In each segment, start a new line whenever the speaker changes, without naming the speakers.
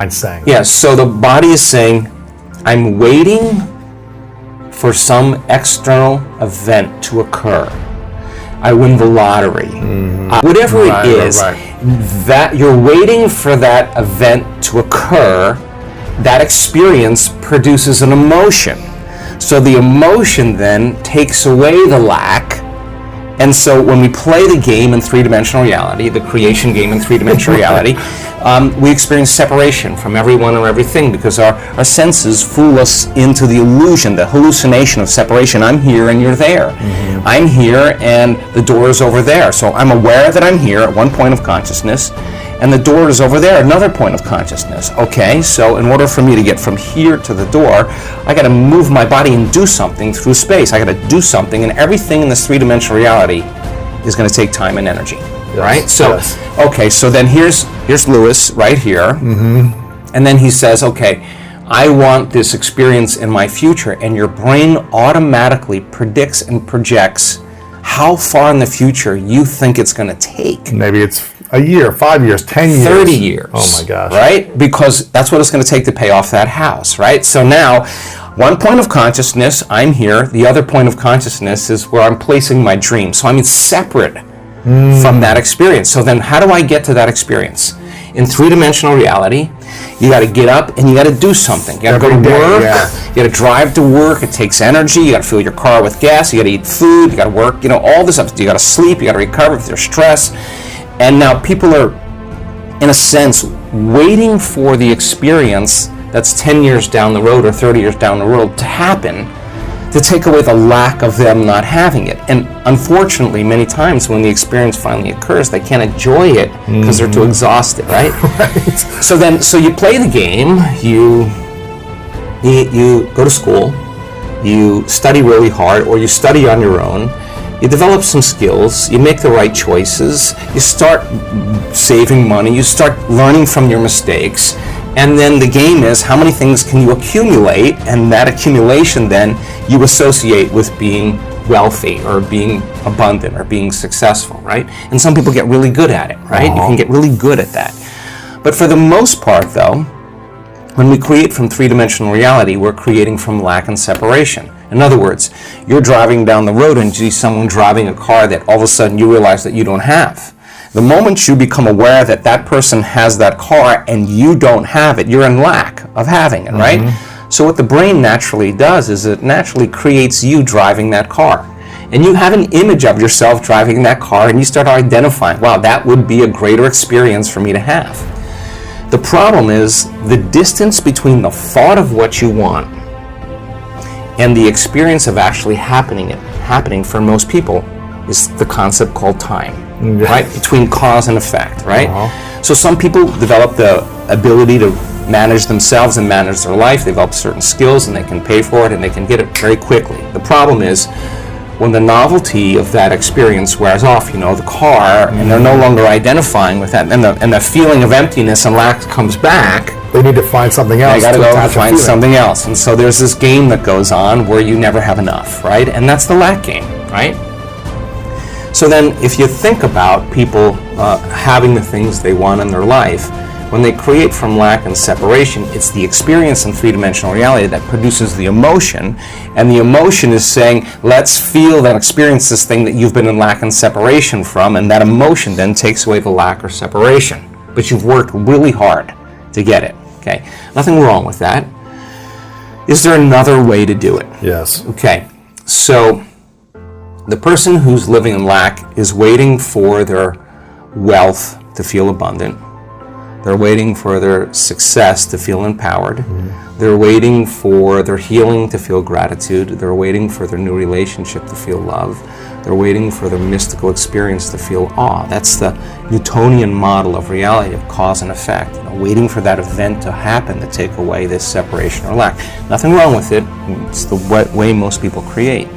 body's saying.
Yeah, so the body is saying, I'm waiting for some external event to occur. I win the lottery. Whatever it is, that you're waiting for that event to occur. That experience produces an emotion. So the emotion then takes away the lack. And so when we play the game in three-dimensional reality, the creation game in three-dimensional reality, we experience separation from everyone or everything because our senses fool us into the illusion, the hallucination of separation. I'm here and you're there. I'm here and the door is over there. So I'm aware that I'm here at one point of consciousness, and the door is over there, another point of consciousness. Okay, so in order for me to get from here to the door, I got to move my body and do something through space. I got to do something, and everything in this three-dimensional reality is going to take time and energy, right? So, okay, so then here's Lewis right here, and then he says, okay, I want this experience in my future, and your brain automatically predicts and projects how far in the future you think it's going to take.
Maybe it's a year, 5 years, 10 years.
30 years.
Oh my gosh.
Right? Because that's what it's going to take to pay off that house, right? So now, one point of consciousness, I'm here. The other point of consciousness is where I'm placing my dream. So I'm separate from that experience. So then how do I get to that experience? In three-dimensional reality, you got to get up and you got to do something. You got to go to work. You got to drive to work. It takes energy. You got to fill your car with gas. You got to eat food. You got to work. You know, all this stuff. You got to sleep. You got to recover if there's stress. And now people are, in a sense, waiting for the experience that's 10 years down the road or 30 years down the road to happen to take away the lack of them not having it. And unfortunately, many times when the experience finally occurs, they can't enjoy it because they're too exhausted, right? So you play the game, you go to school, you study really hard, or you study on your own, you develop some skills, you make the right choices, you start saving money, you start learning from your mistakes, and then the game is how many things can you accumulate, and that accumulation then you associate with being wealthy or being abundant or being successful, right? And some people get really good at it, right? You can get really good at that. But for the most part, though, when we create from three-dimensional reality, we're creating from lack and separation. In other words, you're driving down the road and you see someone driving a car that all of a sudden you realize that you don't have. The moment you become aware that that person has that car and you don't have it, you're in lack of having it, right? So what the brain naturally does is it naturally creates you driving that car. And you have an image of yourself driving that car and you start identifying, wow, that would be a greater experience for me to have. The problem is the distance between the thought of what you want and the experience of actually happening for most people is the concept called time, right? Between cause and effect, right? So some people develop the ability to manage themselves and manage their life. They develop certain skills and they can pay for it and they can get it very quickly. The problem is when the novelty of that experience wears off, you know, the car, and they're no longer identifying with that, and the feeling of emptiness and lack comes back.
They need to find something else.
They got to go and find something else. And so there's this game that goes on where you never have enough, right? And that's the lack game, right? So then if you think about people having the things they want in their life, when they create from lack and separation, it's the experience in three-dimensional reality that produces the emotion, and the emotion is saying, let's feel and experience this thing that you've been in lack and separation from, and that emotion then takes away the lack or separation. But you've worked really hard to get it, okay? Nothing wrong with that. Is there another way to do it?
Yes.
Okay, so the person who's living in lack is waiting for their wealth to feel abundant. They're waiting for their success to feel empowered. They're waiting for their healing to feel gratitude. They're waiting for their new relationship to feel love. They're waiting for their mystical experience to feel awe. That's the Newtonian model of reality, of cause and effect. You know, waiting for that event to happen to take away this separation or lack. Nothing wrong with it. It's the way most people create.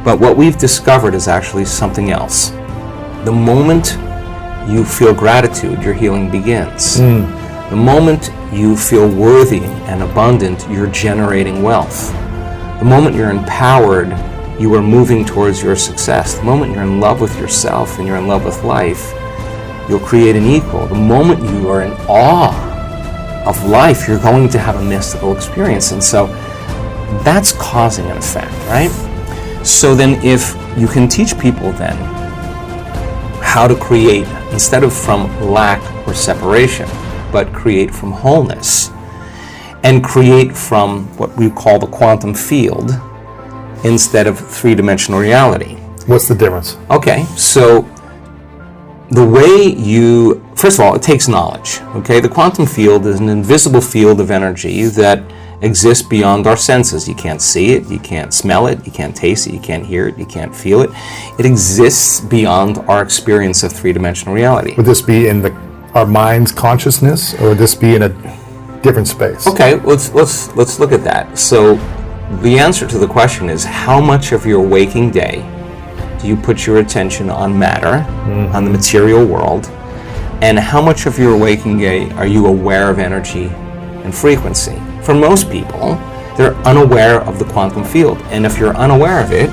But what we've discovered is actually something else. The moment you feel gratitude, your healing begins. The moment you feel worthy and abundant, you're generating wealth. The moment you're empowered, you are moving towards your success. The moment you're in love with yourself and you're in love with life, you'll create an equal. The moment you are in awe of life, you're going to have a mystical experience. And so that's causing an effect, right? So then if you can teach people then how to create, instead of from lack or separation, but create from wholeness, and create from what we call the quantum field instead of three-dimensional reality.
What's the difference?
Okay, so the way you, first of all, it takes knowledge, okay? The quantum field is an invisible field of energy that exists beyond our senses. You can't see it, you can't smell it, you can't taste it, you can't hear it, you can't feel it. It exists beyond our experience of three-dimensional reality.
Would this be in our mind's consciousness, or would this be in a different space?
Okay, let's look at that. So the answer to the question is, how much of your waking day do you put your attention on matter, on the material world, and how much of your waking day are you aware of energy and frequency? For most people, they're unaware of the quantum field, and if you're unaware of it,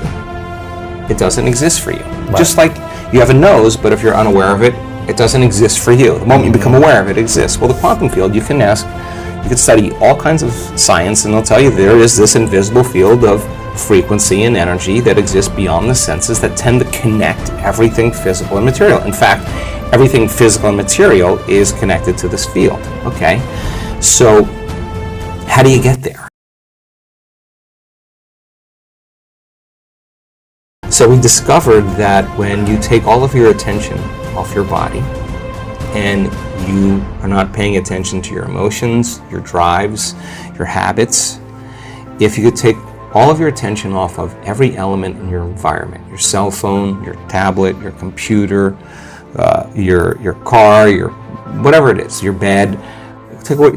it doesn't exist for you. Right. Just like you have a nose, but if you're unaware of it, it doesn't exist for you. The moment you become aware of it, it exists. Well, the quantum field, you can study all kinds of science, and they'll tell you there is this invisible field of frequency and energy that exists beyond the senses that tend to connect everything physical and material. In fact, everything physical and material is connected to this field. Okay, so how do you get there? So we discovered that when you take all of your attention off your body and you are not paying attention to your emotions, your drives, your habits, if you could take all of your attention off of every element in your environment, your cell phone, your tablet, your computer, your car, your whatever it is, your bed,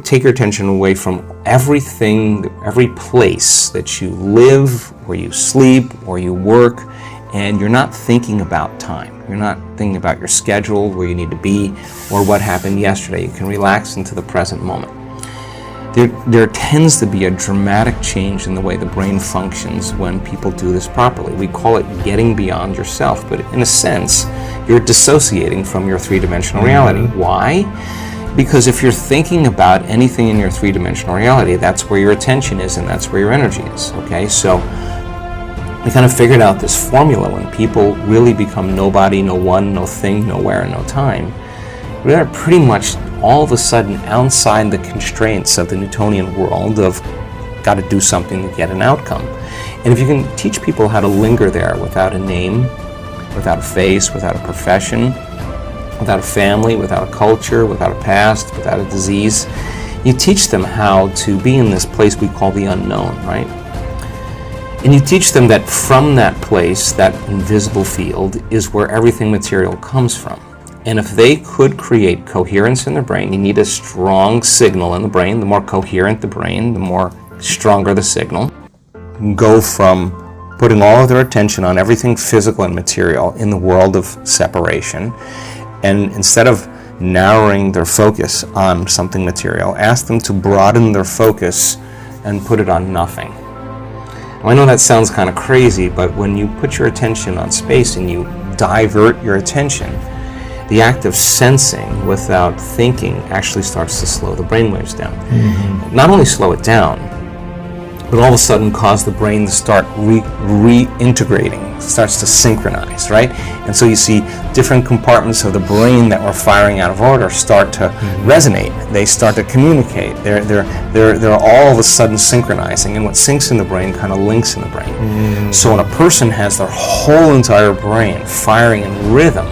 take your attention away from everything, every place that you live, where you sleep, where you work, and you're not thinking about time. You're not thinking about your schedule, where you need to be, or what happened yesterday. You can relax into the present moment. There tends to be a dramatic change in the way the brain functions when people do this properly. We call it getting beyond yourself, but in a sense, you're dissociating from your three-dimensional reality. Why? Because if you're thinking about anything in your three-dimensional reality, that's where your attention is and that's where your energy is, okay? So we kind of figured out this formula when people really become nobody, no one, no thing, nowhere, no time. They're pretty much all of a sudden outside the constraints of the Newtonian world of got to do something to get an outcome. And if you can teach people how to linger there without a name, without a face, without a profession, without a family, without a culture, without a past, without a disease, you teach them how to be in this place we call the unknown, right? And you teach them that from that place, that invisible field, is where everything material comes from. And if they could create coherence in their brain, you need a strong signal in the brain. The more coherent the brain, the more stronger the signal. Go from putting all of their attention on everything physical and material in the world of separation, and instead of narrowing their focus on something material, ask them to broaden their focus and put it on nothing. Now, I know that sounds kind of crazy, but when you put your attention on space and you divert your attention, the act of sensing without thinking actually starts to slow the brainwaves down. Not only slow it down, but all of a sudden cause the brain to start reintegrating, starts to synchronize, right? And so you see different compartments of the brain that were firing out of order start to resonate. They start to communicate. They're all of a sudden synchronizing, and what syncs in the brain kind of links in the brain. So when a person has their whole entire brain firing in rhythm,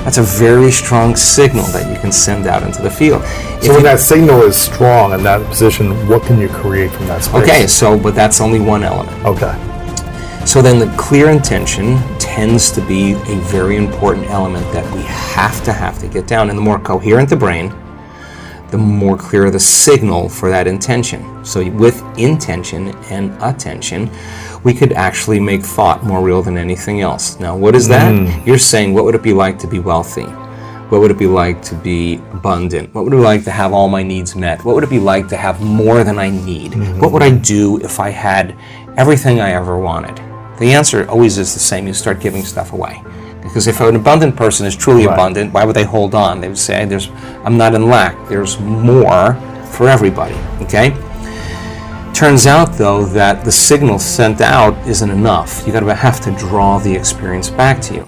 that's a very strong signal that you can send out into the field.
So when that signal is strong in that position, what can you create from that space?
Okay, but that's only one element.
Okay.
So then the clear intention tends to be a very important element that we have to get down. And the more coherent the brain, the more clear the signal for that intention. So with intention and attention, we could actually make thought more real than anything else. Now, what is that? You're saying, what would it be like to be wealthy? What would it be like to be abundant? What would it be like to have all my needs met? What would it be like to have more than I need? What would I do if I had everything I ever wanted? The answer always is the same. You start giving stuff away. Because if an abundant person is truly abundant, why would they hold on? They would say, I'm not in lack. There's more for everybody, okay? Turns out, though, that the signal sent out isn't enough. You're going to have to draw the experience back to you.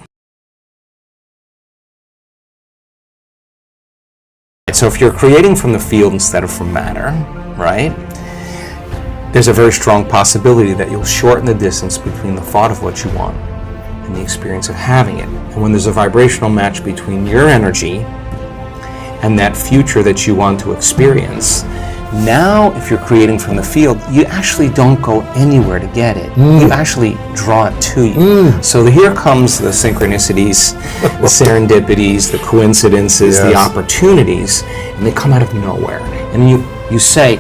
So if you're creating from the field instead of from matter, right, there's a very strong possibility that you'll shorten the distance between the thought of what you want and the experience of having it. And when there's a vibrational match between your energy and that future that you want to experience, now if you're creating from the field, you actually don't go anywhere to get it. You actually draw it to you. So here comes the synchronicities, the serendipities, the coincidences, the opportunities, and they come out of nowhere. And you say,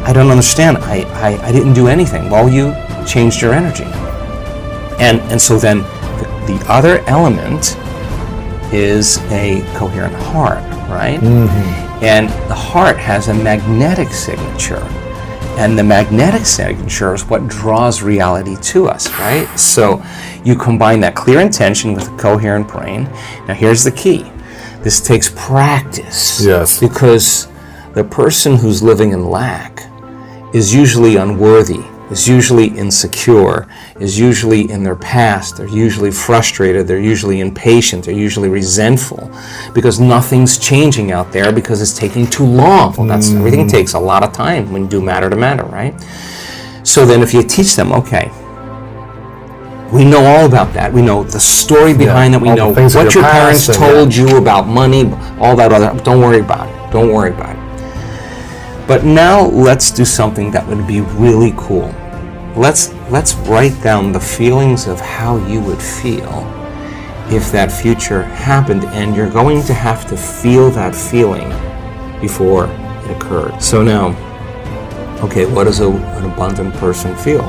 I don't understand. I didn't do anything. Well, you changed your energy. And so then the other element is a coherent heart, right? And the heart has a magnetic signature. And the magnetic signature is what draws reality to us, right? So you combine that clear intention with a coherent brain. Now here's the key. This takes practice.
Yes.
Because the person who's living in lack is usually unworthy, is usually insecure, is usually in their past, they're usually frustrated, they're usually impatient, they're usually resentful, because nothing's changing out there because it's taking too long. Well, everything takes a lot of time when you do matter to matter, right? So then if you teach them, okay, we know all about that, we know the story behind it, we know what your parents told you about money, all that other, don't worry about it, don't worry about it. But now let's do something that would be really cool. Let's write down the feelings of how you would feel if that future happened, and you're going to have to feel that feeling before it occurred. So now, okay, what does an abundant person feel?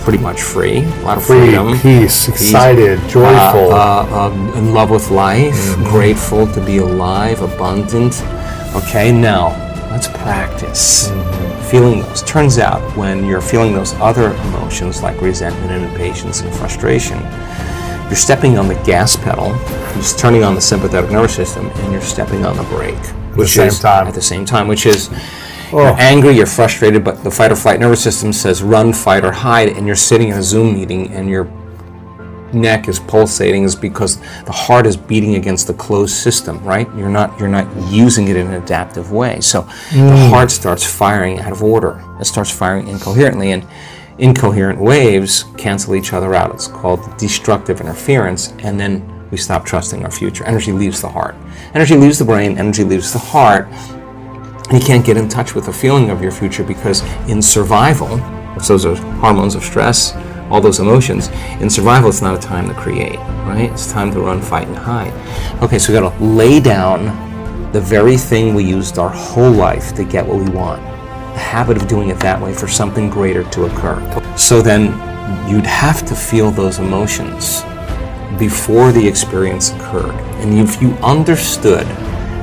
Pretty much free, a lot of freedom,
peace, excited, joyful,
in love with life, grateful to be alive, abundant. Okay, now let's practice feeling those. Turns out when you're feeling those other emotions like resentment and impatience and frustration, you're stepping on the gas pedal, you're just turning on the sympathetic nervous system, and you're stepping on the brake. At the same time, which is you're angry, you're frustrated, but the fight or flight nervous system says run, fight, or hide, and you're sitting in a Zoom meeting and your neck is pulsating is because the heart is beating against the closed system, right? You're not using it in an adaptive way. So the heart starts firing out of order. It starts firing incoherently, and incoherent waves cancel each other out. It's called destructive interference, and then we stop trusting our future. Energy leaves the heart. Energy leaves the brain, energy leaves the heart, and you can't get in touch with the feeling of your future because in survival, those are hormones of stress, all those emotions. In survival, it's not a time to create, right? It's time to run, fight, and hide. Okay, so we got to lay down the very thing we used our whole life to get what we want. The habit of doing it that way for something greater to occur. So then you'd have to feel those emotions before the experience occurred. And if you understood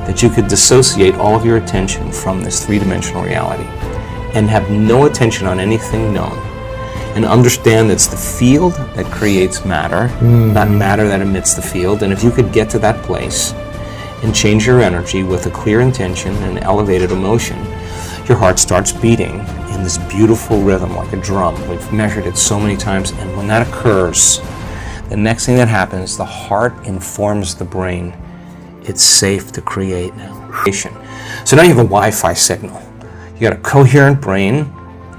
that you could dissociate all of your attention from this three-dimensional reality and have no attention on anything known, and understand it's the field that creates matter, not matter that emits the field. And if you could get to that place and change your energy with a clear intention and elevated emotion, your heart starts beating in this beautiful rhythm like a drum. We've measured it so many times, and when that occurs, the next thing that happens, the heart informs the brain it's safe to create now. So now you have a Wi-Fi signal. You got a coherent brain.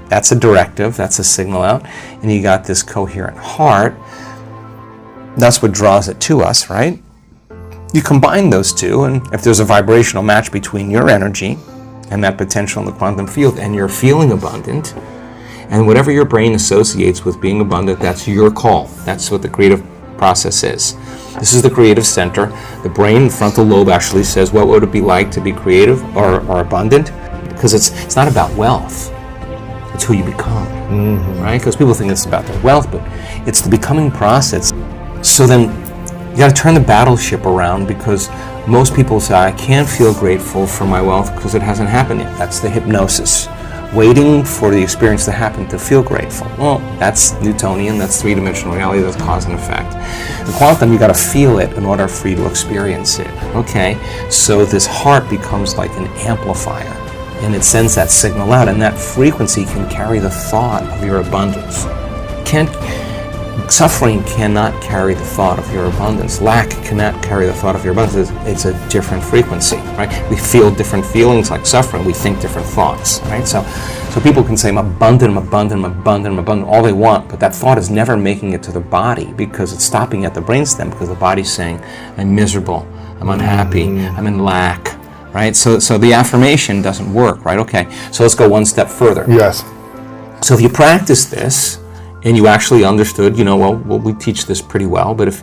That's a directive, that's a signal out. And you got this coherent heart. That's what draws it to us, right? You combine those two, and if there's a vibrational match between your energy and that potential in the quantum field, and you're feeling abundant, and whatever your brain associates with being abundant, that's your call. That's what the creative process is. This is the creative center. The brain, the frontal lobe, actually says, what would it be like to be creative or abundant? Because it's not about wealth. It's who you become, right? Because people think it's about their wealth, but it's the becoming process. So then you got to turn the battleship around, because most people say, I can't feel grateful for my wealth because it hasn't happened yet. That's the hypnosis. waiting for the experience to happen to feel grateful. Well, that's Newtonian, that's three-dimensional reality, that's cause and effect. In quantum, you got to feel it in order for you to experience it. Okay, so this heart becomes like an amplifier, and it sends that signal out, and that frequency can carry the thought of your abundance. Suffering cannot carry the thought of your abundance. Lack cannot carry the thought of your abundance. It's a different frequency, right? We feel different feelings like suffering. We think different thoughts, right? So people can say, I'm abundant, I'm abundant, I'm abundant, I'm abundant, all they want, but that thought is never making it to the body because it's stopping at the brainstem because the body's saying, I'm miserable, I'm unhappy, I'm in lack, right? So the affirmation doesn't work, right? Okay, so let's go one step further.
Yes.
So if you practice this, and you actually understood, well, we teach this pretty well, but if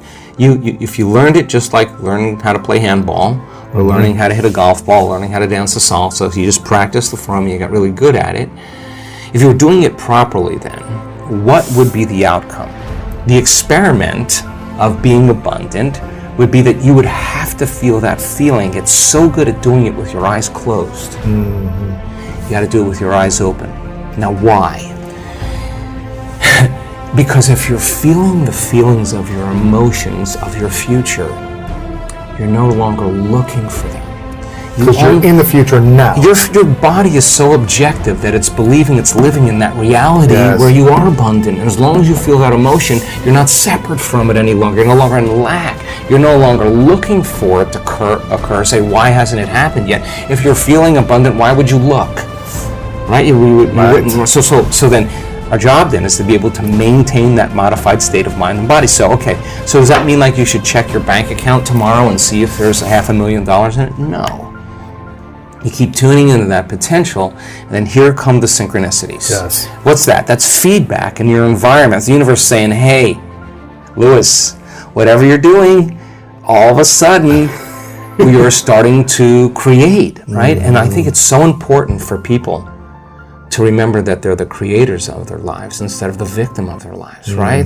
you learned it just like learning how to play handball, or learning how to hit a golf ball, learning how to dance a salsa, if you just practiced the formula, you got really good at it. If you were doing it properly then, what would be the outcome? The experiment of being abundant would be that you would have to feel that feeling. It's so good at doing it with your eyes closed. You got to do it with your eyes open. Now why? Because if you're feeling the feelings of your emotions, of your future, you're no longer looking for them.
Because you're in the future now.
Your body is so objective that it's believing it's living in that reality where you are abundant. And as long as you feel that emotion, you're not separate from it any longer. You're no longer in lack. You're no longer looking for it to occur. Say, why hasn't it happened yet? If you're feeling abundant, why would you look? Right? You wouldn't. So then, our job then is to be able to maintain that modified state of mind and body. So, okay, so does that mean like you should check your bank account tomorrow and see if there's $500,000 in it? No. You keep tuning into that potential, and then here come the synchronicities.
Yes.
What's that? That's feedback in your environment. The universe saying, hey, Lewis, whatever you're doing, all of a sudden, you're starting to create, right? And I think it's so important for people to remember that they're the creators of their lives instead of the victim of their lives, right?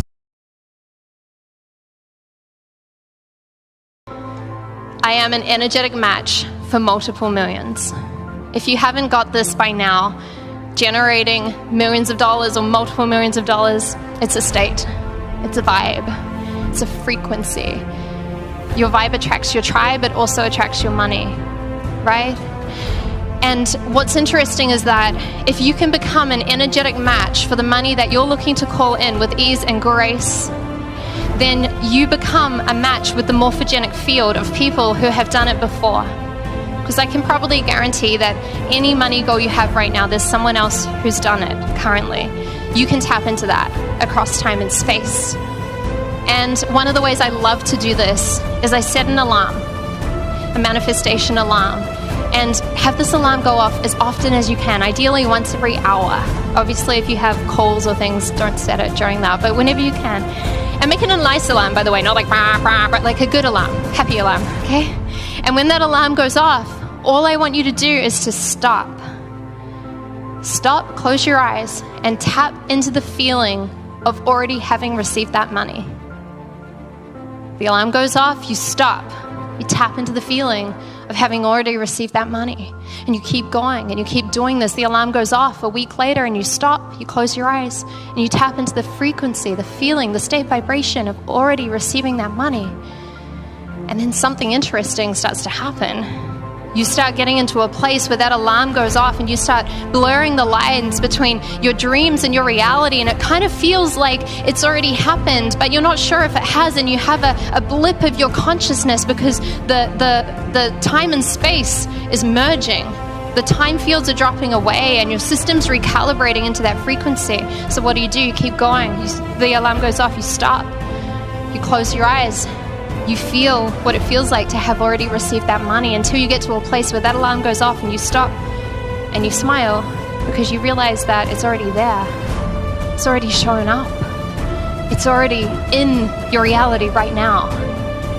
I am an energetic match for multiple millions. If you haven't got this by now, generating millions of dollars or multiple millions of dollars, it's a state, it's a vibe, it's a frequency. Your vibe attracts your tribe, it also attracts your money, right? And what's interesting is that if you can become an energetic match for the money that you're looking to call in with ease and grace, then you become a match with the morphogenic field of people who have done it before. Because I can probably guarantee that any money goal you have right now, there's someone else who's done it currently. You can tap into that across time and space. And one of the ways I love to do this is I set an alarm, a manifestation alarm, and have this alarm go off as often as you can, ideally once every hour. Obviously, if you have calls or things, don't set it during that, but whenever you can. And make it a nice alarm, by the way, not like bah, bah, but like a good alarm, happy alarm, okay? And when that alarm goes off, all I want you to do is to stop. Stop, close your eyes, and tap into the feeling of already having received that money. The alarm goes off, you stop. You tap into the feeling of having already received that money. And you keep going and you keep doing this. The alarm goes off a week later and you stop, you close your eyes, and you tap into the frequency, the feeling, the state vibration of already receiving that money. And then something interesting starts to happen. You start getting into a place where that alarm goes off and you start blurring the lines between your dreams and your reality, and it kind of feels like it's already happened, but you're not sure if it has, and you have a blip of your consciousness because the time and space is merging. The time fields are dropping away and your system's recalibrating into that frequency. So what do? You keep going. The alarm goes off, you stop. You close your eyes. You feel what it feels like to have already received that money until you get to a place where that alarm goes off and you stop and you smile because you realize that it's already there. It's already shown up. It's already in your reality right now.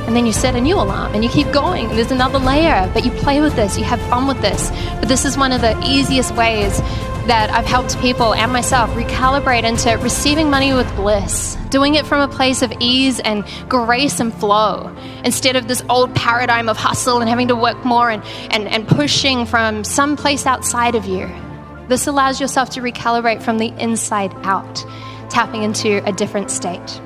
And then you set a new alarm and you keep going. There's another layer, but you play with this, you have fun with this. But this is one of the easiest ways that I've helped people and myself recalibrate into receiving money with bliss, doing it from a place of ease and grace and flow, instead of this old paradigm of hustle and having to work more and pushing from some place outside of you. This allows yourself to recalibrate from the inside out, tapping into a different state.